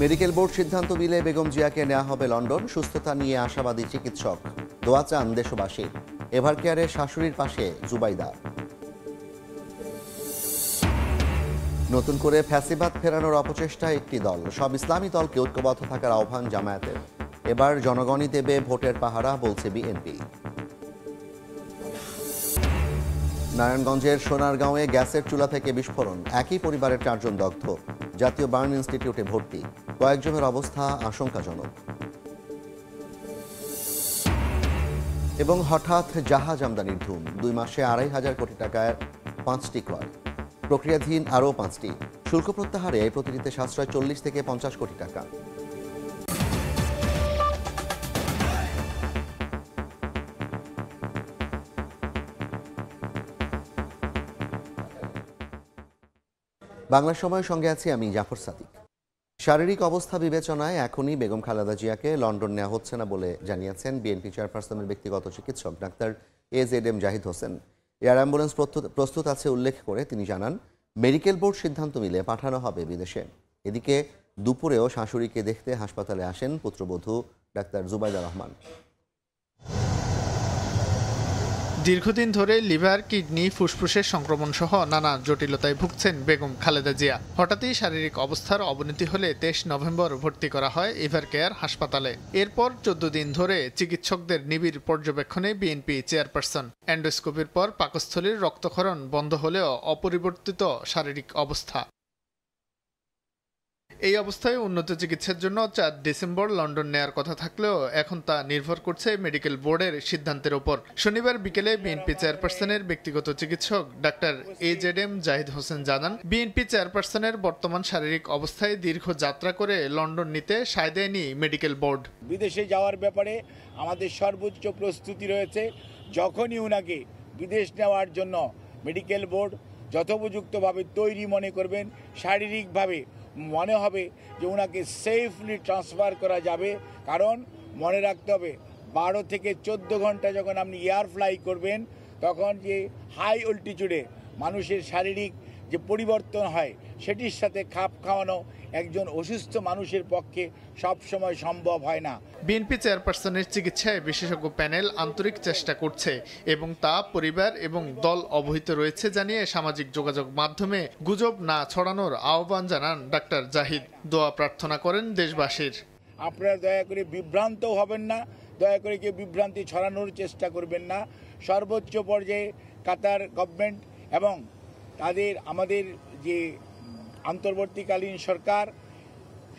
Medical board সিদ্ধান্ত মিলে বেগম জিয়াকে নেওয়া হবে লন্ডন। সুস্থতা নিয়ে আশাবাদী চিকিৎসক। দোয়া চান দেশবাসী। এভার কেয়ারে শাশুড়ির পাশে জুবাইদা। নতুন করে ফ্যাসিবাদ ফেরানোর অপচেষ্টা একটি দল। সব ইসলামী দলকে ঐক্যবদ্ধ থাকার আহ্বান জামায়াতের। এবার জনগণই দেবে ভোটের পাহারা, বলছে বিএনপি। নারায়ণগঞ্জের সোনারগাঁওয়ে গ্যাসের চুলা থেকে বিস্ফোরণ। একই পরিবারের 4 জন দগ্ধ। জাতীয় বার্ন ইনস্টিটিউটে ভর্তি। কয়েকজনের অবস্থা আশঙ্কাজনক। এবং হঠাৎ জাহাজ আমদানির ধুম। 2 মাসে 2,500 কোটি টাকার 5টি ক্রয়। প্রক্রিয়াধীন আরও 5টি। শুল্ক প্রত্যাহারে প্রতিটিতে সাশ্রয় 40 থেকে 50 কোটি টাকা। বাংলা সময়ের সঙ্গে আছি আমি জাফর সাদিক। শারীরিক অবস্থা বিবেচনায় এখনই বেগম খালেদা জিয়াকে লন্ডন নেওয়া হচ্ছে না বলে জানিয়েছেন বিএনপি চেয়ারপারসনের ব্যক্তিগত চিকিৎসক doctor AZM Zahid Hossain. Air ambulance প্রস্তুত আছে উল্লেখ করে তিনি জানান, মেডিকেল বোর্ড সিদ্ধান্ত মিলে পাঠানো হবে বিদেশে। এদিকে দুপুরেও শাশুড়িকে দেখতে হাসপাতালে আসেন পুত্রবধূ ডাক্তার জুবাইদা রহমান। দীর্ঘদিন ধরে লিভার, কিডনি, ফুসফুসের সংক্রমণ সহ নানা জটিলতায় ভুগছেন বেগম খালেদা জিয়া। হঠাৎই শারীরিক অবস্থার অবনতি হলে 23 নভেম্বর ভর্তি করা হয় এভার কেয়ার হাসপাতালে। এরপর 14 দিন ধরে চিকিৎসকদের নিবিড় পর্যবেক্ষণে বিএনপি চেয়ারপারসন। এন্ডোস্কোপির পর পাকস্থলীর রক্তক্ষরণ বন্ধ হলেও অপরিবর্তিত শারীরিক অবস্থা। এই অবস্থায় উন্নত চিকিৎসার জন্য 4 ডিসেম্বর লন্ডন নেয়ার কথা থাকলেও এখন তা নির্ভর করছে মেডিকেল বোর্ডের সিদ্ধান্তের উপর। শনিবার বিকেলে বিএনপি চেয়ারপারসনের ব্যক্তিগত চিকিৎসক ডাক্তার AZM জাহিদ হোসেন জানান, বিএনপি চেয়ারপারসনের বর্তমান শারীরিক অবস্থায় দীর্ঘ যাত্রা করে লন্ডন নিতে সায় দেয়নি মেডিকেল বোর্ড। বিদেশে যাওয়ার ব্যাপারে আমাদের সর্বোচ্চ প্রস্তুতি রয়েছে। যখনই উনাকে বিদেশ নেওয়ার জন্য মেডিকেল বোর্ড যথোপযুক্তভাবে তৈরি মনে করবেন, শারীরিকভাবে মনে হবে যে ওনাকে সেফলি ট্রান্সফার করা যাবে। কারণ মনে রাখতে হবে 12 থেকে 14 ঘন্টা যখন আপনি এয়ার ফ্লাই করবেন, তখন যে হাই অল্টিটিউডে মানুষের শারীরিক যে পরিবর্তন হয় সেটির সাথে খাপ খাওয়ানো একজন অসুস্থ মানুষের পক্ষে সবসময় সম্ভব হয় না। বিএনপি চেয়ারপারসনের চিকিৎসায় বিশেষজ্ঞ প্যানেল আন্তরিক চেষ্টা করছে এবং তা পরিবার এবং দল অবহিত রয়েছে জানিয়ে সামাজিক যোগাযোগ মাধ্যমে গুজব না ছড়ানোর আহ্বান জানান ডাক্তার জাহিদ। দোয়া প্রার্থনা করেন দেশবাসীর। আপনারা দয়া করে বিভ্রান্ত হবেন না, দয়া করে কেউ বিভ্রান্তি ছড়ানোর চেষ্টা করবেন না। সর্বোচ্চ পর্যায়ে কাতার গভর্নমেন্ট এবং আমাদের যে অন্তর্বর্তীকালীন সরকার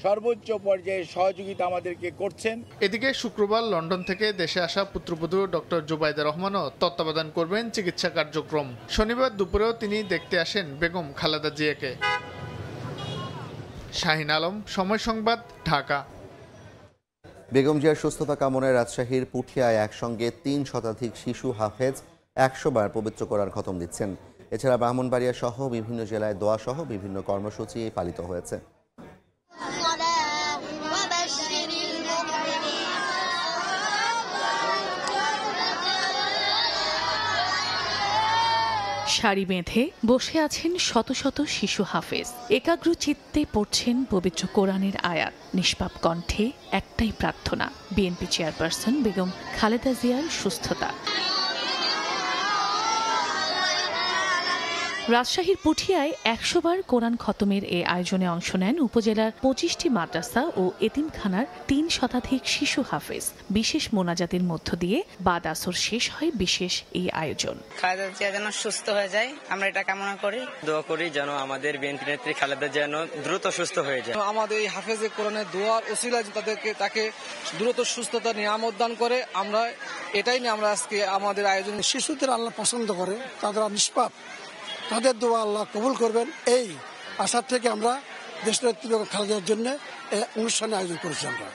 সর্বোচ্চ পর্যায়ে সহযোগিতা আমাদেরকে করছেন। এদিকে শুক্রবার লন্ডন থেকে দেশে আসা পুত্রবধূ ডক্টর জুবাইদা রহমানও তত্ত্বাবধান করবেন চিকিৎসা কার্যক্রম। শনিবার দুপুরেও তিনি দেখতে আসেন বেগম খালেদা জিয়াকে। শাহিন আলম, সময় সংবাদ, ঢাকা। বেগম জিয়ার সুস্থতা কামনায় রাজশাহীর পুঠিয়ায় একসঙ্গে 3 শতাধিক শিশু হাফেজ 100 বার পবিত্র কোরআন খতম দিচ্ছেন। এছাড়া ব্রাহ্মণবাড়িয়া সহ বিভিন্ন জেলায় দোয়া সহ বিভিন্ন কর্মসূচি পালিত হয়েছে। সারি বেঁধে বসে আছেন শত শত শিশু হাফেজ। একাগ্র চিত্তে পড়ছেন পবিত্র কোরআনের আয়াত। নিষ্পাপ কণ্ঠে একটাই প্রার্থনা, বিএনপি চেয়ারপারসন বেগম খালেদা জিয়ার সুস্থতা। রাজশাহীর পুঠিয়ায় 100 বার কোরআন খতমের এই আয়োজনে অংশ নেন উপজেলার 25টি মাদ্রাসা ও এতিমখানার 3 শতাধিক শিশু হাফেজ। বিশেষ মোনাজাতের মধ্য দিয়ে বাদ আসর শেষ হয় বিশেষ এই আয়োজন। খালেদা জিয়া যেন সুস্থ হয়ে যায়, আমরা এটা কামনা করি। দোয়া করি যেন আমাদের বিএনপি নেত্রী খালেদা যেন দ্রুত সুস্থ হয়ে যায়। আমাদের এই হাফেজে কোরআনের দোয়ার ওসিলায় তাকে দ্রুত সুস্থতা নিয়ামত দান করে। আমরা এটাই নিয়ে আমরা আজকে আমাদের আয়োজন। শিশুদের আল্লাহ পছন্দ করে, তারা নিষ্পাপ, তাদের দোয়া আল্লাহ কবুল করবেন এই আশা থেকে আমরা দেশনেত্রী বেগম খালেদার জন্য অনুষ্ঠানে আয়োজন করেছি। আমরা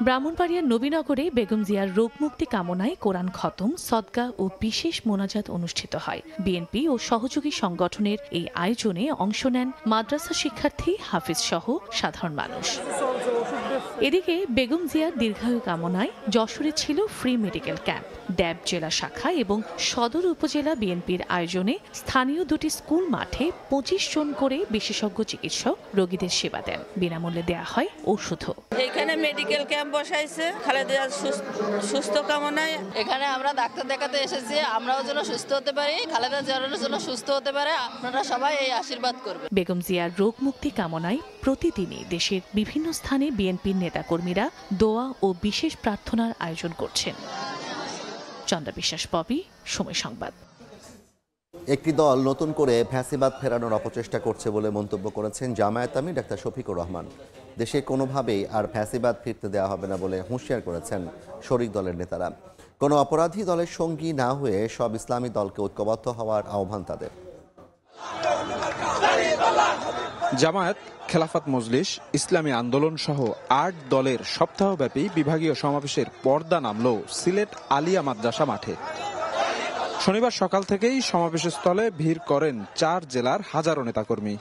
ব্রাহ্মণবাড়িয়ার নবীনগরে বেগম জিয়ার রোগমুক্তি কামনায় কোরআন খতম, সদকা ও বিশেষ মোনাজাত অনুষ্ঠিত হয়। বিএনপি ও সহযোগী সংগঠনের এই আয়োজনে অংশ নেন মাদ্রাসা শিক্ষার্থী, হাফিজ সহ সাধারণ মানুষ। এদিকে বেগম জিয়ার দীর্ঘায়ু কামনায় যশোরে ছিল ফ্রি মেডিকেল ক্যাম্প। ড্যাব জেলা শাখা এবং সদর উপজেলা বিএনপির আয়োজনে স্থানীয় দুটি স্কুল মাঠে 25 জন করে বিশেষজ্ঞ চিকিৎসক রোগীদের সেবা দেন। বিনামূল্যে দেয়া হয় ঔষধও। এখানে মেডিকেল ক্যাম্প বসাইছে খালেদা সুস্থ কামনায়। এখানে আমরা ডাক্তার দেখাতে এসেছি, আমরাও যেন সুস্থ হতে পারি, খালেদা জিয়ার জন্য সুস্থ হতে পারে। আপনারা সবাই এই আশীর্বাদ করবেন। বেগম জিয়ার রোগ মুক্তি কামনায় প্রতিদিনই দেশের বিভিন্ন স্থানে বিএনপির নেতাকর্মীরা দোয়া ও বিশেষ প্রার্থনার আয়োজন করছেন। চন্দ্রা বিশ্বাস, পপি, সময় সংবাদ। একটি দল নতুন করে ফ্যাসিবাদ ফেরানোর অপচেষ্টা করছে বলে মন্তব্য করেছেন জামায়াত আমির ডাক্তার শফিকুর রহমান। দেশে কোনোভাবেই আর ফ্যাসিবাদ ফিরতে দেওয়া হবে না বলে হুঁশিয়ার করেছেন শরিক দলের নেতারা। কোনো অপরাধী দলের সঙ্গী না হয়ে সব ইসলামী দলকে ঐক্যবদ্ধ হওয়ার আহ্বান তাদের। জামায়াত, খেলাফত মজলিস, ইসলামী আন্দোলন সহ 8 দলের সপ্তাহব্যাপী বিভাগীয় সমাবেশের পর্দা নামল সিলেট আলিয়া মাদ্রাসা মাঠে। শনিবার সকাল থেকেই সমাবেশ স্থলে ভিড় করেন 4 জেলার হাজারো নেতাকর্মী।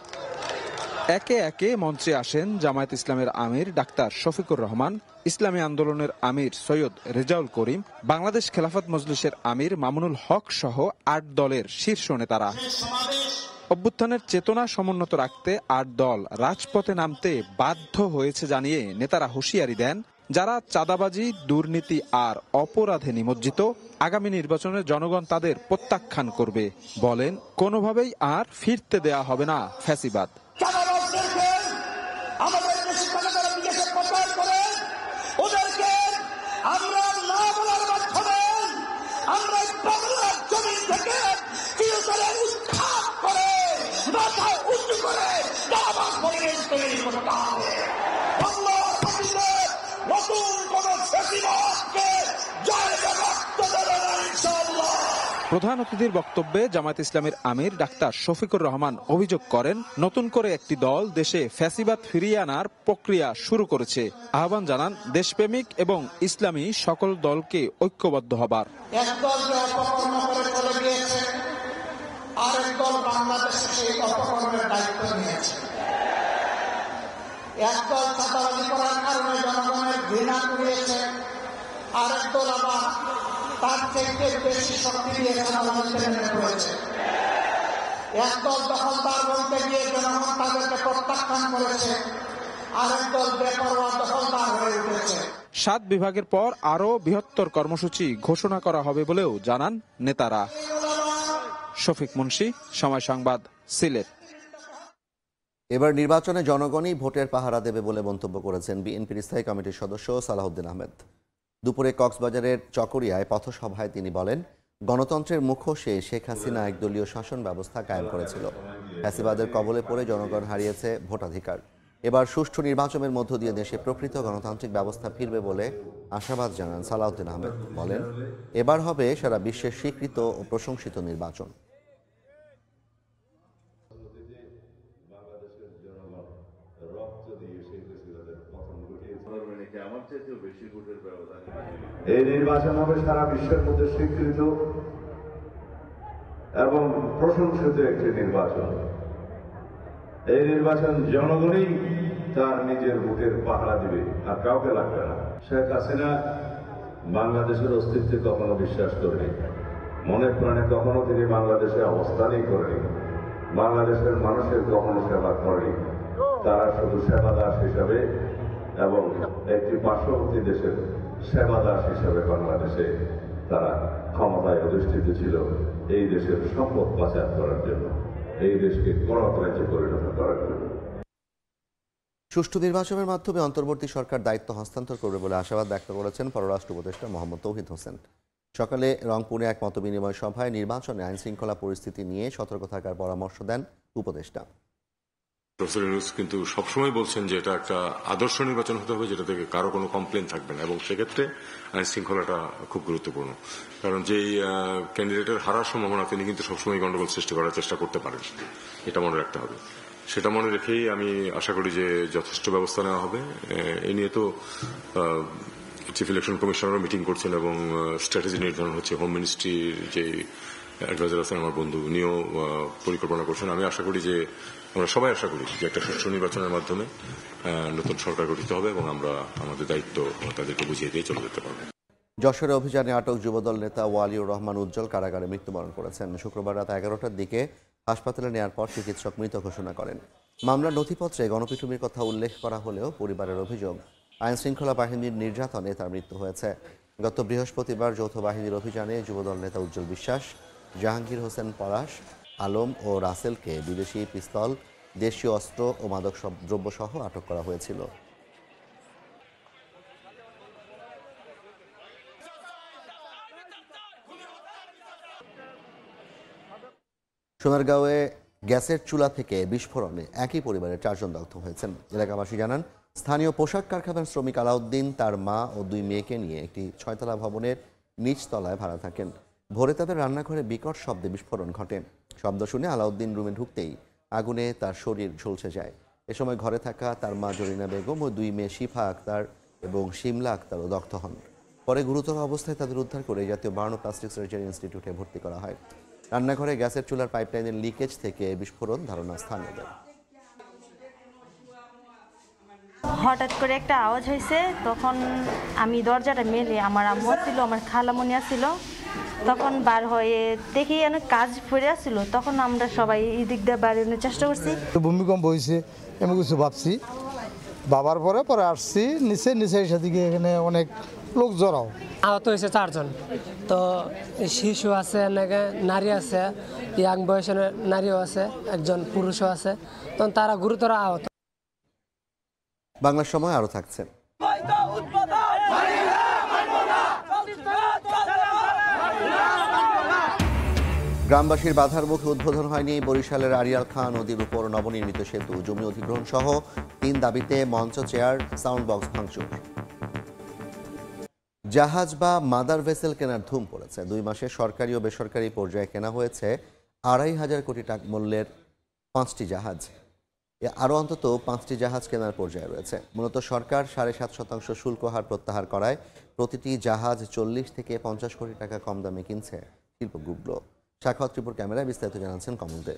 একে একে মঞ্চে আসেন জামায়াত ইসলামের আমির ডাক্তার শফিকুর রহমান, ইসলামী আন্দোলনের আমির সৈয়দ রেজাউল করিম, বাংলাদেশ খেলাফত মজলিসের আমির মামুনুল হক সহ 8 দলের শীর্ষ নেতারা। অভ্যুত্থানের চেতনা সমুন্নত রাখতে 8 দল রাজপথে নামতে বাধ্য হয়েছে জানিয়ে নেতারা হুঁশিয়ারি দেন, যারা চাঁদাবাজি, দুর্নীতি আর অপরাধে নিমজ্জিত, আগামী নির্বাচনে জনগণ তাদের প্রত্যাখ্যান করবে। বলেন, কোনোভাবেই আর ফিরতে দেয়া হবে না ফ্যাসিবাদ। প্রধান অতিথির বক্তব্যে জামায়াত ইসলামের আমির ডাক্তার শফিকুর রহমান অভিযোগ করেন, নতুন করে একটি দল দেশে ফ্যাসিবাদ ফিরিয়ে আনার প্রক্রিয়া শুরু করেছে। আহ্বান জানান দেশপ্রেমিক এবং ইসলামী সকল দলকে ঐক্যবদ্ধ হবার। এক দল যে অপকর্ম করে চলে গিয়েছে, আরেক দল বাংলাদেশে সেই অপকর্মের দায়িত্ব নিয়েছে। এক দল চাঁদাবাজি করার কারণে জনগণের ঘৃণা করিয়েছে, আরেক দল আবার তার থেকে বেশি শক্তি দিয়ে জনগণকে নেমে পড়েছে। এক দল দখলদার বলতে গিয়ে জনগণ তাদেরকে প্রত্যাখ্যান করেছে, আরেক দল বেপরোয়া দখলদার হয়ে উঠেছে। 7 বিভাগের পর আরো বৃহত্তর কর্মসূচি ঘোষণা করা হবে বলেও জানান নেতারা। শফিক মুন্সি, সময় সংবাদ, সিলেট। এবার নির্বাচনে জনগণই ভোটের পাহারা দেবে বলে মন্তব্য করেছেন বিএনপির স্থায়ী কমিটির সদস্য সালাউদ্দিন আহমেদ। দুপুরে কক্সবাজারের চকরিয়ায় পথসভায় তিনি বলেন, গণতন্ত্রের মুখোশে শেখ হাসিনা একদলীয় শাসন ব্যবস্থা কায়েম করেছিল। ফ্যাসিবাদের কবলে পড়ে জনগণ হারিয়েছে ভোটাধিকার। এবার সুষ্ঠু নির্বাচনের মধ্য দিয়ে দেশে প্রকৃত গণতান্ত্রিক ব্যবস্থা ফিরবে বলে আশাবাদ জানান সালাউদ্দিন আহমেদ। বলেন, এবার হবে সারা বিশ্বের স্বীকৃত ও প্রশংসিত নির্বাচন। এই নির্বাচন হবে সারা বিশ্বের মধ্যে স্বীকৃত এবং প্রশংসিত একটি নির্বাচন। এই নির্বাচন জনগণই তার নিজের ভোটের পাহারা দিবে, আর কাউকে লাগবে না। শেখ হাসিনা বাংলাদেশের অস্তিত্বে কখনো বিশ্বাস করেনি, মনে প্রাণে কখনো তিনি বাংলাদেশে অবস্থানই করেনি, বাংলাদেশের মানুষের কখনো সেবা করেনি। তারা শুধু সেবাদাস হিসাবে এবং একটি পার্শ্ববর্তী দেশের সেবাদাস হিসাবে বাংলাদেশে তারা ক্ষমতায় অধিষ্ঠিত ছিল, এই দেশের সম্পদ পাচার করার জন্য, এই দেশকে গণতন্ত্রে পরিণত করার জন্য। সুষ্ঠু নির্বাচনের মাধ্যমে অন্তর্বর্তী সরকার দায়িত্ব হস্তান্তর করবে বলে আশাবাদ ব্যক্ত করেছেন পররাষ্ট্র উপদেষ্টা মোহাম্মদ তৌহিদ হোসেন। সকালে রংপুরে এক মতবিনিময় সভায় নির্বাচনে আইনশৃঙ্খলা পরিস্থিতি নিয়ে সতর্ক থাকার পরামর্শ দেন উপদেষ্টা। প্রফেসর ইউনূস কিন্তু সবসময় বলছেন যে এটা একটা আদর্শ নির্বাচন হতে হবে, যেটা থেকে কারো কোনো কমপ্লেন থাকবে না, এবং সেক্ষেত্রে আইন শৃঙ্খলাটা খুব গুরুত্বপূর্ণ। কারণ যেই ক্যান্ডিডেটের হারার সম্ভাবনা, তিনি কিন্তু সবসময় গন্ডগোল সৃষ্টি করার চেষ্টা করতে পারেন, এটা মনে রাখতে হবে। সেটা মনে রেখেই আমি আশা করি যে যথেষ্ট ব্যবস্থা নেওয়া হবে। এ নিয়ে তো চিফ ইলেকশন কমিশনারও মিটিং করছেন এবং স্ট্র্যাটেজি নির্ধারণ হচ্ছে। হোম মিনিস্ট্রির যে অ্যাডভাইজার আছেন আমার বন্ধু, উনিও পরিকল্পনা করছেন। আমি আশা করি যে আমরা সবাই আশা করি যে একটা সুষ্ঠু নির্বাচনের মাধ্যমে নতুন সরকার গঠিত হবে এবং আমরা আমাদের দায়িত্ব তাদেরকে বুঝিয়ে দিয়ে চলে যেতে পারবো। যশোরে অভিযানে আটক যুবদল নেতা ওয়ালিউর রহমান উজ্জ্বল কারাগারে মৃত্যুবরণ করেছেন। শুক্রবার রাত 11টার দিকে হাসপাতালে নেওয়ার পর চিকিৎসক মৃত ঘোষণা করেন। মামলার নথিপত্রে গণপিটুনির কথা উল্লেখ করা হলেও পরিবারের অভিযোগ আইনশৃঙ্খলা বাহিনীর নির্যাতনে তার মৃত্যু হয়েছে। গত বৃহস্পতিবার যৌথ বাহিনীর অভিযানে যুবদল নেতা উজ্জ্বল বিশ্বাস, জাহাঙ্গীর হোসেন পলাশ, আলম ও রাসেলকে বিদেশি পিস্তল, দেশীয় অস্ত্র ও মাদক দ্রব্যসহ আটক করা হয়েছিল। সোনারগাঁওয়ে গ্যাসের চুলা থেকে বিস্ফোরণে একই পরিবারের 4 জন দগ্ধ হয়েছেন। এলাকাবাসী জানান, স্থানীয় পোশাক কারখানার শ্রমিক আলাউদ্দিন তার মা ও 2 মেয়েকে নিয়ে একটি 6তলা ভবনের নিচতলায় ভাড়া থাকেন। ভোরে তাদের রান্নাঘরে বিকট শব্দে বিস্ফোরণ ঘটে। শব্দ শুনে আলাউদ্দিন রুমে ঢুকতেই আগুনে তার শরীর ঝলসে যায়। এ সময় ঘরে থাকা তার মা জরিনা বেগম ও 2 মেয়ে শিফা আক্তার এবং শিমলা আক্তারও দগ্ধ হন। পরে গুরুতর অবস্থায় তাদের উদ্ধার করে জাতীয় বার্ন প্লাস্টিক সার্জারি ইনস্টিটিউটে ভর্তি করা হয়। রান্নাঘরে গ্যাসের চুলার পাইপলাইনের লিকেজ থেকে বিস্ফোরণ ধারণা স্থানীয়দের। হঠাৎ করে একটা আওয়াজ হয়েছে, তখন আমি দরজাটা মেলে, আমার আম্মু ছিল, আমার খালামণি ছিল, তখন বার হয়ে দেখি অনেক কাজ পড়ে আসছিল। তখন আমরা সবাই এই দিক দিয়ে বাড়ানোর চেষ্টা করছি। ভূমিকম্প হয়েছে এমন কিছু ভাবছি, বাবার পরে আসছি নিচে এসে দিকে এখানে অনেক লোক জড়াও। আহত হয়েছে 4 জন, তো শিশু আছে, নারী আছে, ইয়াং বয়সের নারীও আছে, একজন পুরুষও আছে, তখন তারা গুরুতর আহত। বাংলার সময় আরও থাকছে। গ্রামবাসীর বাধার মুখে উদ্বোধন হয়নি বরিশালের আরিয়াল খাঁ নদীর উপর নবনির্মিত সেতু। জমি অধিগ্রহণ সহ 3 দাবিতে মঞ্চ, চেয়ার, সাউন্ড বক্স ভাঙচুর। জাহাজ বা মাদার ভেসেল কেনার ধুম পড়েছে। 2 মাসে সরকারি ও বেসরকারি পর্যায়ে কেনা হয়েছে 2,500 কোটি টাকা মূল্যের 5টি জাহাজ। আরও অন্তত 5টি জাহাজ কেনার পর্যায়ে রয়েছে। মূলত সরকার 7.5% শুল্ক হার প্রত্যাহার করায় প্রতিটি জাহাজ 40 থেকে 50 কোটি টাকা কম দামে কিনছে শিল্প গ্রুপগুলো। সাখাওয়াত ত্রিপুর ক্যামেরায় বিস্তারিত জানাচ্ছেন কমল দে।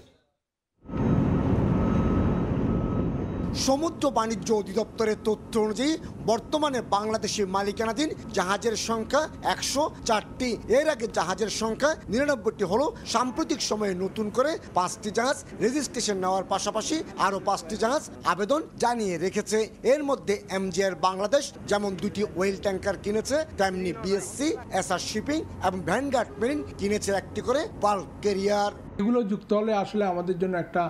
সমুদ্র বাণিজ্য অধিদপ্তরের তথ্য অনুযায়ী বর্তমানে বাংলাদেশের মালিকানাধীন জাহাজের সংখ্যা 104টি। এর আগে জাহাজের সংখ্যা 99টি হলো। সাম্প্রতিক সময়ে নতুন করে 5টি জাহাজ রেজিস্ট্রেশন নেওয়ার পাশাপাশি আরও 5টি জাহাজ আবেদন জানিয়ে রেখেছে। এর মধ্যে এমজিআর বাংলাদেশ যেমন 2টি ওয়েল ট্যাঙ্কার কিনেছে, তেমনি বিএসসি, এসআর শিপিং এবং ভ্যানগার্ড মেরিন কিনেছে 1টি করে বাল্ক ক্যারিয়ার। এগুলো যুক্ত হলে আসলে আমাদের জন্য একটা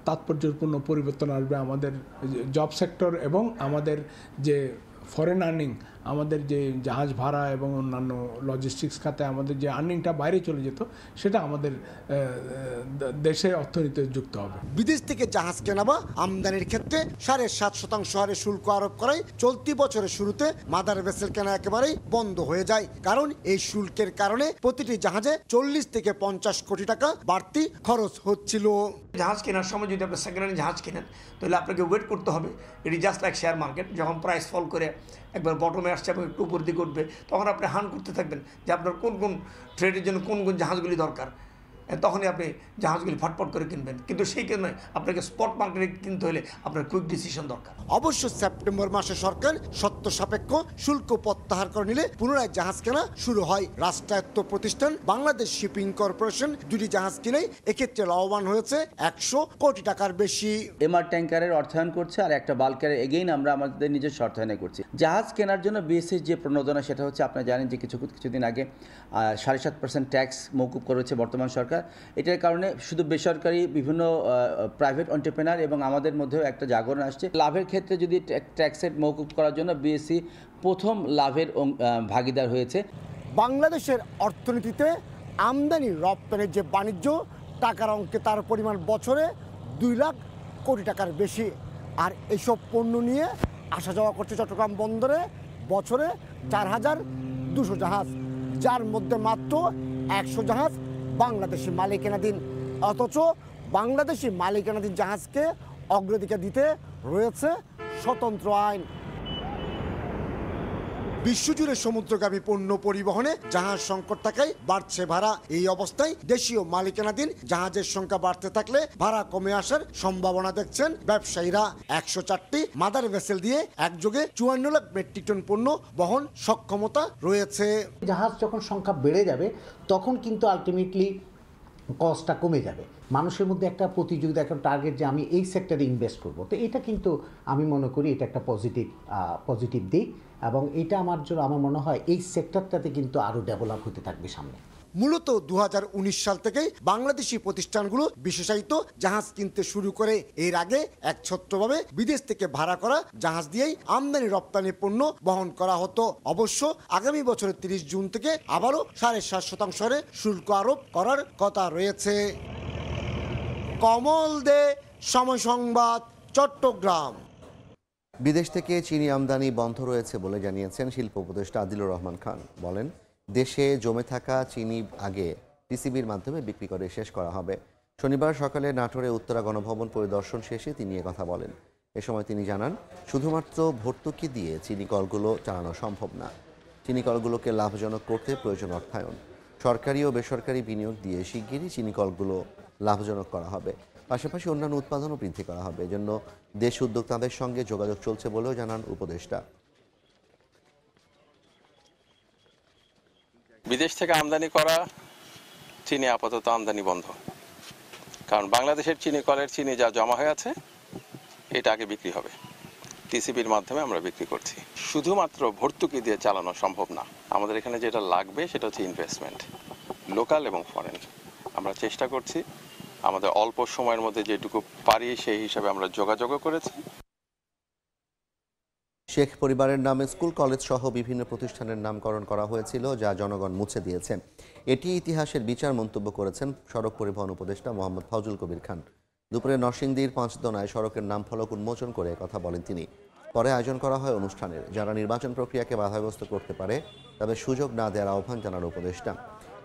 তাৎপর্যপূর্ণ পরিবর্তন আসবে আমাদের জব সেক্টর এবং আমাদের যে ফরেন আর্নিং, আমাদের যে জাহাজ ভাড়া এবং অন্যান্য লজিস্টিক্স খাতে আমাদের যে আর্নিংটা বাইরে চলে যেত, সেটা আমাদের দেশের অর্থনীতিতে যুক্ত হবে। বিদেশ থেকে জাহাজ কেনা বা আমদানির ক্ষেত্রে 7.5% হারে শুল্ক আরোপ করায় চলতি বছরের শুরুতে মাদার ভেসেল কেনা একেবারেই বন্ধ হয়ে যায়। কারণ এই শুল্কের কারণে প্রতিটি জাহাজে 40 থেকে 50 কোটি টাকা বাড়তি খরচ হচ্ছিল। জাহাজ কেনার সময় যদি আপনি সেকেন্ড হ্যান্ড জাহাজ কেনেন, তাহলে আপনাকে ওয়েট করতে হবে। এটি জাস্ট লাইক শেয়ার মার্কেট, যখন প্রাইস ফল করে একবার বটমে আসছে এবং একটু উপর দিকে উঠবে, তখন আপনি হান করতে থাকবেন যে আপনার কোন কোন ট্রেডের জন্য কোন কোন জাহাজগুলি দরকার, তখনই আপনি জাহাজগুলি ফটফট করে কিনবেন। কিন্তু সেই কারণে আপনাকে স্পট মার্কেটে কিনতে হলে আপনার কুইক ডিসিশন দরকার। অবশ্য সেপ্টেম্বর মাসে সরকার শর্ত সাপেক্ষ শুল্ক প্রত্যাহার করে নিলে পুনরায় জাহাজ কেনা শুরু হয়। রাষ্ট্রায়ত্ত প্রতিষ্ঠান বাংলাদেশ শিপিং কর্পোরেশন 2টি জাহাজ কিনে এক্ষেত্রে লাভবান হয়েছে 100 কোটি টাকার বেশি। এমআর ট্যাঙ্কারের অর্থায়ন করছে আর একটা বাল্কারের এগেইন আমরা আমাদের নিজস্ব অর্থায়নে করছি। জাহাজ কেনার জন্য বিএসসির যে প্রণোদনা, সেটা হচ্ছে আপনারা জানেন যে কিছুদিন আগে 7.5% ট্যাক্স মওকুফ করেছে বর্তমান সরকার। এটার কারণে শুধু বেসরকারি বিভিন্ন প্রাইভেট এন্টারপ্রেনার এবং আমাদের মধ্যেও একটা জাগরণ আসছে। লাভের ক্ষেত্রে যদি ট্যাক্সের মওকুফ করার জন্য বিএসসি প্রথম লাভের ভাগিদার হয়েছে। বাংলাদেশের অর্থনীতিতে আমদানি রপ্তানির যে বাণিজ্য, টাকার অঙ্কে তার পরিমাণ বছরে 2 লাখ কোটি টাকার বেশি। আর এসব পণ্য নিয়ে আসা যাওয়া করছে চট্টগ্রাম বন্দরে বছরে 4,200 জাহাজ, যার মধ্যে মাত্র 100 জাহাজ বাংলাদেশি মালিকানাধীন। অথচ বাংলাদেশি মালিকানাধীন জাহাজকে অগ্রাধিকার দিতে রয়েছে স্বতন্ত্র আইন। বিশ্বজুড়ে সমুদ্রগামী পণ্য পরিবহনে জাহাজ সংকট থাকায় বাড়ছে ভাড়া। এই অবস্থায় দেশীয় মালিকানাধীন জাহাজের সংখ্যা বাড়তে থাকলে ভাড়া কমে আসার সম্ভাবনা দেখছেন ব্যবসায়ীরা। 104টি মাদার ভেসেল দিয়ে একযোগে 54 লাখ মেট্রিক টন পণ্য বহন সক্ষমতা রয়েছে। জাহাজ যখন সংখ্যা বেড়ে যাবে তখন কিন্তু আলটিমেটলি কস্টটা কমে যাবে। মানুষের মধ্যে একটা প্রতিযোগিতা, একটা টার্গেট যে আমি এই সেক্টরে ইনভেস্ট করব। তো এটা কিন্তু আমি মনে করি এটা একটা পজিটিভ দিক, এবং এটা আমার মনে হয় এই সেক্টরটাতে কিন্তু আরও ডেভেলপ হতে থাকবে সামনে। মূলত 2019 সাল থেকেই বাংলাদেশি প্রতিষ্ঠানগুলো বিশেষায়িত জাহাজ কিনতে শুরু করে। এর আগে একছত্রভাবে বিদেশ থেকে ভাড়া করা জাহাজ দিয়েই আমদানি রপ্তানি পণ্য বহন করা হতো। অবশ্য আগামী বছরের 30 জুন থেকে আবারও 7.5% হারে শুল্ক আরোপ করার কথা রয়েছে। কমল দে, সময় সংবাদ, চট্টগ্রাম। বিদেশ থেকে চিনি আমদানি বন্ধ রয়েছে বলে জানিয়েছেন শিল্প উপদেষ্টা আদিলুর রহমান খান। বলেন, দেশে জমে থাকা চিনি আগে টিসিবির মাধ্যমে বিক্রি করে শেষ করা হবে। শনিবার সকালে নাটোরে উত্তরা গণভবন পরিদর্শন শেষে তিনি কথা বলেন। এ সময় তিনি জানান, শুধুমাত্র ভর্তুকি দিয়ে চিনি কলগুলো চালানো সম্ভব না। চিনি কলগুলোকে লাভজনক করতে প্রয়োজন অর্থায়ন। সরকারি ও বেসরকারি বিনিয়োগ দিয়ে শিগগিরই চিনি কলগুলো লাভজনক করা হবে। পাশাপাশি অন্যান্য উৎপাদনও বৃদ্ধি করা হবে। এজন্য দেশ উদ্যোক্তাদের সঙ্গে যোগাযোগ চলছে বলেও জানান উপদেষ্টা। বিদেশ থেকে আমদানি করা চিনি আপাতত আমদানি বন্ধ, কারণ বাংলাদেশের চিনি কলের চিনি যা জমা হয়ে আছে এটা আগে বিক্রি হবে। টিসিবির মাধ্যমে আমরা বিক্রি করছি। শুধুমাত্র ভর্তুকি দিয়ে চালানো সম্ভব না। আমাদের এখানে যেটা লাগবে সেটা হচ্ছে ইনভেস্টমেন্ট, লোকাল এবং ফরেন। আমরা চেষ্টা করছি আমাদের অল্প সময়ের মধ্যে যেটুকু পারি সেই হিসাবে আমরা যোগাযোগও করেছি। শেখ পরিবারের নামে স্কুল কলেজ সহ বিভিন্ন প্রতিষ্ঠানের নামকরণ করা হয়েছিল, যা জনগণ মুছে দিয়েছে। এটি ইতিহাসের বিচার মন্তব্য করেছেন সড়ক পরিবহন উপদেষ্টা মোহাম্মদ ফজল কবির খান। দুপুরে নরসিংদীর পাঁচদোনায় সড়কের নাম ফলক উন্মোচন করে কথা বলেন তিনি। পরে আয়োজন করা হয় অনুষ্ঠানের। যারা নির্বাচন প্রক্রিয়াকে বাধাগ্রস্ত করতে পারে তবে সুযোগ না দেওয়ার আহ্বান জানান উপদেষ্টা।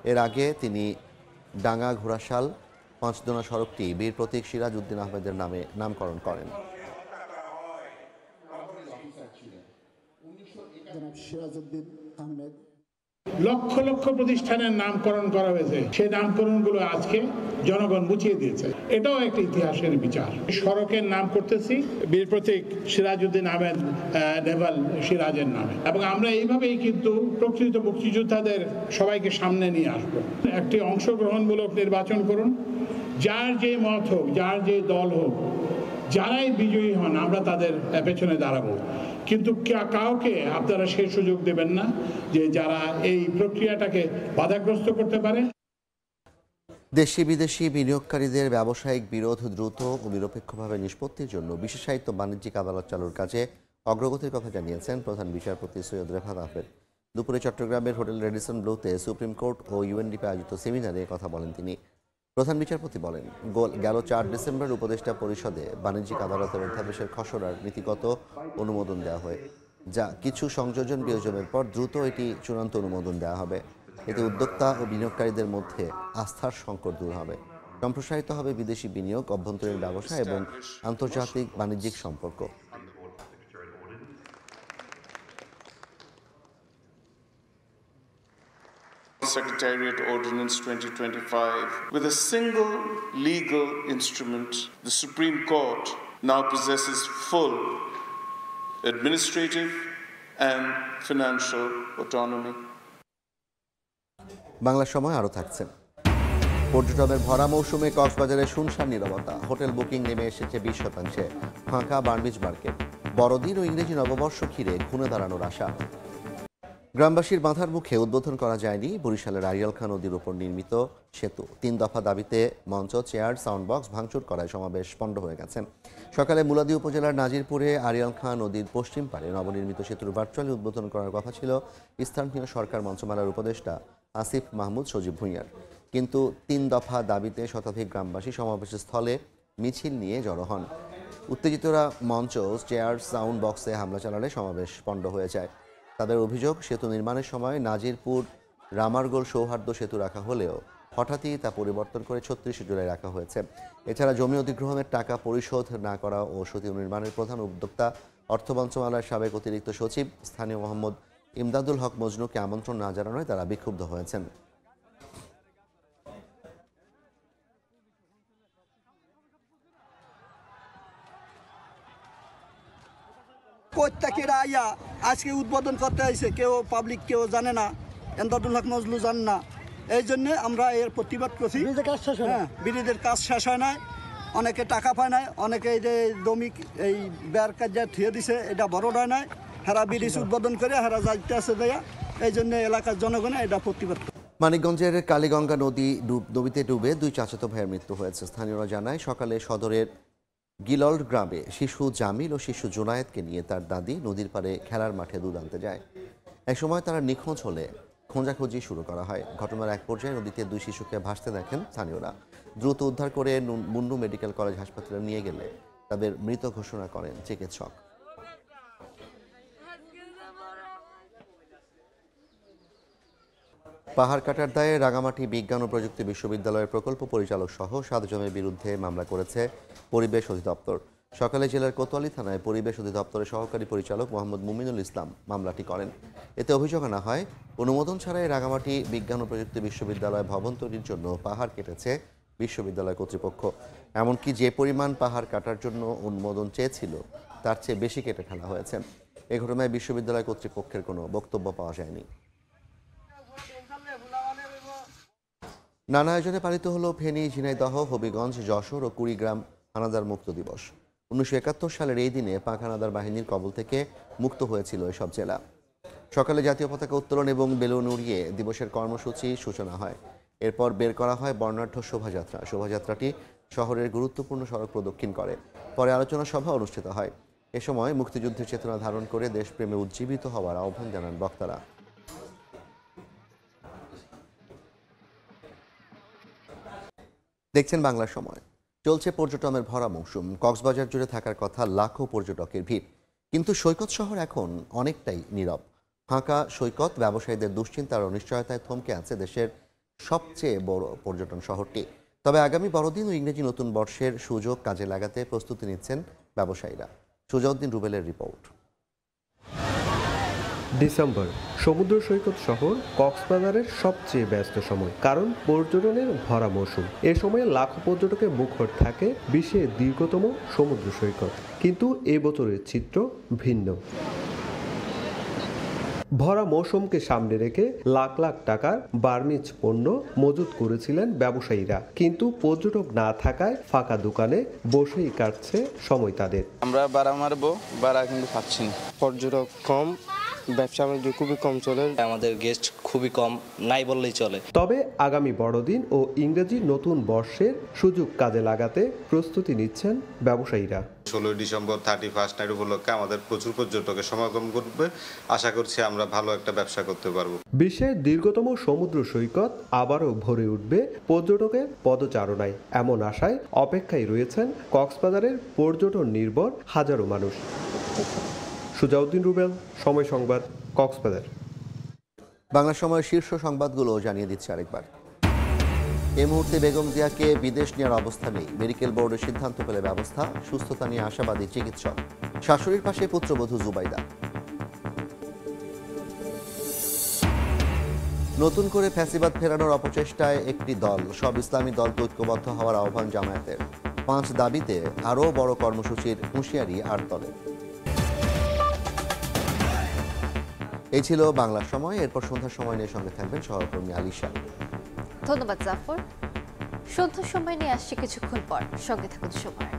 এর আগে তিনি ডাঙ্গা ঘোড়াশাল পাঁচদোনা সড়কটি বীর প্রতীক সিরাজ উদ্দিন আহমেদের নামে নামকরণ করেন। লক্ষ লক্ষ প্রতিষ্ঠানের নামকরণ করা হয়েছে, সেই নামকরণগুলো আজকে জনগণ মুছিয়ে দিয়েছে। এটাও একটা ইতিহাসের বিচার। সড়কের নাম করতেছি বীর প্রতীক সিরাজউদ্দিন আহমেদ নেভাল সিরাজের নামে, এবং আমরা এইভাবেই কিন্তু প্রকৃত মুক্তিযোদ্ধাদের সবাইকে সামনে নিয়ে আসবো। একটি অংশগ্রহণমূলক নির্বাচন করুন, যার যে মত হোক, যার যে দল হোক, যারাই বিজয়ী হন আমরা তাদের পেছনে দাঁড়াবো। কিন্তু কাউকে আপনারা সেই সুযোগ দেবেন না যে যারা এই প্রক্রিয়াটাকে বাধাগ্রস্ত করতে পারে। দেশি বিদেশি বিনিয়োগকারীদের ব্যবসায়িক বিরোধ দ্রুত ও নিরপেক্ষভাবে নিষ্পত্তির জন্য বিশেষায়িত বাণিজ্যিক আদালত চালুর কাজে অগ্রগতির কথা জানিয়েছেন প্রধান বিচারপতি সৈয়দ রেফাত আহমেদ। দুপুরে চট্টগ্রামের হোটেল রেডিসন ব্লুতে সুপ্রিম কোর্ট ও ইউএনডিপি আয়োজিত সেমিনারে কথা বলেন তিনি। প্রধান বিচারপতি বলেন, গেল 4 ডিসেম্বর উপদেষ্টা পরিষদে বাণিজ্যিক আদালতের অধ্যাদেশের খসড়ার নীতিগত অনুমোদন দেওয়া হয়, যা কিছু সংযোজন বিয়োজনের পর দ্রুত এটি চূড়ান্ত অনুমোদন দেওয়া হবে। এতে উদ্যোক্তা ও বিনিয়োগকারীদের মধ্যে আস্থার সংকট দূর হবে, সম্প্রসারিত হবে বিদেশি বিনিয়োগ, অভ্যন্তরীণ ব্যবসা এবং আন্তর্জাতিক বাণিজ্যিক সম্পর্ক। Secretariat Ordinance 2025. With a single legal instrument, the Supreme Court now possesses full administrative and financial autonomy. Bangla সময় আরও থাকছে। পর্যটনের ভরা মৌসুমে কক্সবাজারে শুনশান নীরবতা। হোটেল বুকিং নেমে এসেছে 20%। ফাঁকা বার্মিজ মার্কেট। বড়দিন ও ইংরেজি নববর্ষ ঘিরে ঘুরে দাঁড়ানোর আশা। গ্রামবাসীর বাধার মুখে উদ্বোধন করা যায়নি বরিশালের আরিয়াল খাঁ নদীর উপর নির্মিত সেতু। 3 দফা দাবিতে মঞ্চ, চেয়ার, সাউন্ড বক্স ভাঙচুর করায় সমাবেশ পণ্ড হয়ে গেছে। সকালে মুলাদী উপজেলার নাজিরপুরে আরিয়াল খাঁ নদীর পশ্চিম পাড়ে নবনির্মিত সেতুর ভার্চুয়ালি উদ্বোধন করার কথা ছিল স্থানীয় সরকার মন্ত্রণালয়ের উপদেষ্টা আসিফ মাহমুদ সজীব ভুঁইয়ার। কিন্তু 3 দফা দাবিতে শতাধিক গ্রামবাসী সমাবেশের স্থলে মিছিল নিয়ে জড়ো হন। উত্তেজিতরা মঞ্চ, চেয়ার, সাউন্ড বক্সে হামলা চালালে সমাবেশ পণ্ড হয়ে যায়। তাদের অভিযোগ, সেতু নির্মাণের সময় নাজিরপুর রামারগোল সৌহার্দ্য সেতু রাখা হলেও হঠাৎই তা পরিবর্তন করে 36 জুলাই রাখা হয়েছে। এছাড়া জমি অধিগ্রহণের টাকা পরিশোধ না করা ও সেতু নির্মাণের প্রধান উদ্যোক্তা অর্থ মন্ত্রণালয়ের সাবেক অতিরিক্ত সচিব স্থানীয় মোহাম্মদ ইমদাদুল হক মজনুকে আমন্ত্রণ না জানানোয় তারা বিক্ষুব্ধ হয়েছেন। প্রত্যেকের আইয়া আজকে উদ্বোধন করতে আইছে, কেউ পাবলিক কেউ জানে না, ইমদাদুল হক মজনু জানে না। এই জন্যে আমরা এর প্রতিবাদ করছি। বিরোধীদের কাজ শেষ হয় নাই, অনেকে টাকা পায় নাই, অনেকে এই যে দমিক এই বের কাজে থিয়ে দিছে, এটা বড় হয় নাই। হেরা ব্রিজ উদ্বোধন করে হেরা যাইতে আছে দেয়া, এই জন্য এলাকার জনগণে এটা প্রতিবাদ করে। মানিকগঞ্জের কালীগঙ্গা নদীতে ডুবে 2 চাচাতো ভাইয়ের মৃত্যু হয়েছে। স্থানীয়রা জানায় সকালে সদরের গিলল্ড গ্রামে শিশু জামিল ও শিশু জুনায়েদকে নিয়ে তার দাদি নদীর পাড়ে খেলার মাঠে দুধ আনতে যায়। এক সময় তারা নিখোঁজ হলে খোঁজাখুঁজি শুরু করা হয়। ঘটনার এক পর্যায়ে নদীতে 2 শিশুকে ভাসতে দেখেন স্থানীয়রা। দ্রুত উদ্ধার করে মুন্নু মেডিকেল কলেজ হাসপাতালে নিয়ে গেলে তাদের মৃত ঘোষণা করেন চিকিৎসক। পাহাড় কাটার দায়ে রাঙামাটি বিজ্ঞান ও প্রযুক্তি বিশ্ববিদ্যালয়ের প্রকল্প পরিচালক সহ 7 জনের বিরুদ্ধে মামলা করেছে পরিবেশ অধিদপ্তর। সকালে জেলার কোতোয়ালি থানায় পরিবেশ অধিদপ্তরের সহকারী পরিচালক মোহাম্মদ মুমিনুল ইসলাম মামলাটি করেন। এতে অভিযোগ আনা হয়, অনুমোদন ছাড়াই রাঙামাটি বিজ্ঞান ও প্রযুক্তি বিশ্ববিদ্যালয় ভবন তৈরির জন্য পাহাড় কেটেছে বিশ্ববিদ্যালয় কর্তৃপক্ষ। এমনকি যে পরিমাণ পাহাড় কাটার জন্য অনুমোদন চেয়েছিল তার চেয়ে বেশি কেটে ফেলা হয়েছে। এ ঘটনায় বিশ্ববিদ্যালয় কর্তৃপক্ষের কোনো বক্তব্য পাওয়া যায়নি। নানা আয়োজনে পালিত হলো ফেনী, ঝিনাইদহ, হবিগঞ্জ, যশোর ও কুড়িগ্রাম হানাদার মুক্ত দিবস। 1971 সালের এই দিনে পাক হানাদার বাহিনীর কবল থেকে মুক্ত হয়েছিল এসব জেলা। সকালে জাতীয় পতাকা উত্তোলন এবং বেলুন উড়িয়ে দিবসের কর্মসূচি সূচনা হয়। এরপর বের করা হয় বর্ণাঢ্য শোভাযাত্রা। শোভাযাত্রাটি শহরের গুরুত্বপূর্ণ সড়ক প্রদক্ষিণ করে। পরে আলোচনা সভা অনুষ্ঠিত হয়। এ সময় মুক্তিযুদ্ধের চেতনা ধারণ করে দেশপ্রেমে উজ্জীবিত হওয়ার আহ্বান জানান বক্তারা। দেখছেন বাংলা সময়। চলছে পর্যটনের ভরা মৌসুম। কক্সবাজার জুড়ে থাকার কথা লাখো পর্যটকের ভিড়, কিন্তু সৈকত শহর এখন অনেকটাই নীরব। ফাঁকা সৈকত, ব্যবসায়ীদের দুশ্চিন্তার অনিশ্চয়তায় থমকে আছে দেশের সবচেয়ে বড় পর্যটন শহরটি। তবে আগামী বড়দিন ও ইংরেজি নতুন বর্ষের সুযোগ কাজে লাগাতে প্রস্তুতি নিচ্ছেন ব্যবসায়ীরা। সুজাউদ্দিন রুবেলের রিপোর্ট। ডিসেম্বর সমুদ্র সৈকত শহর কক্সবাজারের সবচেয়ে ব্যস্ত সময়, কারণ পর্যটনের ভরা মৌসুম। এ সময় লাখো পর্যটকের মুখর থাকে বিশ্বের দীর্ঘতম সমুদ্র সৈকত। কিন্তু এবছরের চিত্র ভিন্ন। ভরা মৌসুমকে সামনে রেখে লাখ লাখ টাকার বার্মিজ পণ্য মজুত করেছিলেন ব্যবসায়ীরা, কিন্তু পর্যটক না থাকায় ফাঁকা দোকানে বসেই কাটছে সময় তাদের। আমরা ভাড়া মারবো, ভাড়া কিন্তু পাচ্ছি না। পর্যটক কম, ব্যবসা বাণিজ্য খুবই কম চলে, আমাদের গেস্ট খুবই কম, নাই বললেই চলে। তবে আগামী বড়দিন ও ইংরেজি নতুন বর্ষের সুযোগ কাজে লাগাতে প্রস্তুতি নিচ্ছেন ব্যবসায়ীরা। 16 ডিসেম্বর 31 নাইট উপলক্ষে আমাদের প্রচুর পর্যটকের সমাগম করবে। আশা করছি আমরা ভালো একটা ব্যবসা করতে পারবো। বিশ্বের দীর্ঘতম সমুদ্র সৈকত আবারও ভরে উঠবে পর্যটকের পদচারণায়, এমন আশায় অপেক্ষায় রয়েছেন কক্সবাজারের পর্যটন নির্ভর হাজারো মানুষ। সুজাউদ্দিন রুবেল, সময় সংবাদ, কক্সবাজার। বাংলা সময়ের শীর্ষ সংবাদগুলো জানিয়ে দিচ্ছে আরেকবার। এই মুহূর্তে বেগম জিয়াকে বিদেশ নেওয়ার অবস্থা নেই। মেডিকেল বোর্ডের সিদ্ধান্ত পেলে ব্যবস্থা। সুস্থতা নিয়ে আশাবাদী চিকিৎসক। শাশুড়ির পাশে পুত্রবধূ জুবাইদা। নতুন করে ফ্যাসিবাদ ফেরানোর অপচেষ্টায় একটি দল। সব ইসলামী দলকে ঐক্যবদ্ধ হওয়ার আহ্বান জামায়াতের। 5 দাবিতে আরও বড় কর্মসূচির হুঁশিয়ারি 8 দলের। এই ছিল বাংলা সময়। এরপর সন্ধ্যার সময় নিয়ে সঙ্গে থাকবেন সহকর্মী আলিশা। ধন্যবাদ জাফর। সন্ধ্যার সময় নিয়ে আসছে কিছুক্ষণ পর, সঙ্গে থাকুন সময়।